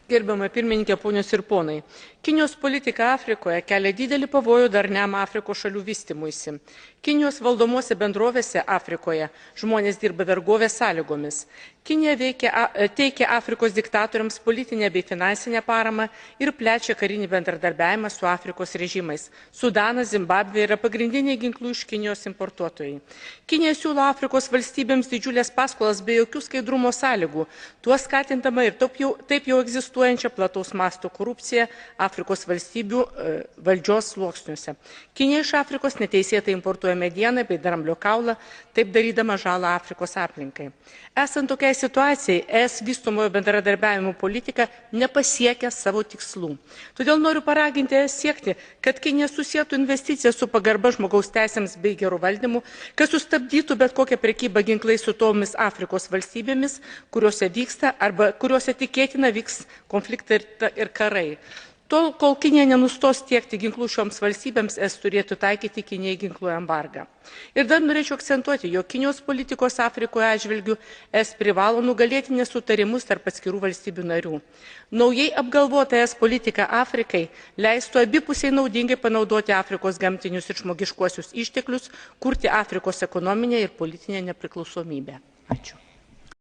Gerbiama pirmininkė, ponios ir ponai, Kinijos politika Afrikoje kelia didelį pavojų darniam Afrikos šalių vystymuisi. Kinijos valdomose bendrovėse Afrikoje žmonės dirba vergovės sąlygomis. Kinija teikia Afrikos diktatoriams politinę bei finansinę paramą ir plečia karinį bendradarbiavimą su Afrikos režimais. Sudanas, Zimbabvė yra pagrindiniai ginklų iš Kinijos importuotojai. Kinija siūlo Afrikos valstybėms didžiulės paskolas be jokių skaidrumo sąlygų, tuo skatindama ir taip jau egzistuojančią plataus masto korupciją Afrikos valstybių valdžios sluoksniuose. Kinija iš Afrikos neteisėtai importuoja medieną bei dramblio kaulą, taip darydama žalą Afrikos aplinkai. Esant tokiai situacijai, ES vystomojo bendradarbiavimo politika nepasiekia savo tikslų. Todėl noriu paraginti ES siekti, kad Kinija susietų investicijas su pagarba žmogaus teisėms bei gerų valdymų, kad sustabdytų bet kokią prekybą ginklais su tomis Afrikos valstybėmis, kuriuose vyksta arba kuriuose tikėtina vyks konfliktai ir karai. Tol, kol Kinija nenustos tiekti ginklų šioms valstybėms, ES turėtų taikyti Kinijai ginklų embargą. Ir dar norėčiau akcentuoti, jog Kinijos politikos Afrikoje atžvilgiu ES privalo nugalėti nesutarimus tarp atskirų valstybių narių. Naujai apgalvota ES politika Afrikai leistų abipusiai naudingai panaudoti Afrikos gamtinius ir žmogiškuosius išteklius, kurti Afrikos ekonominę ir politinę nepriklausomybę. Ačiū.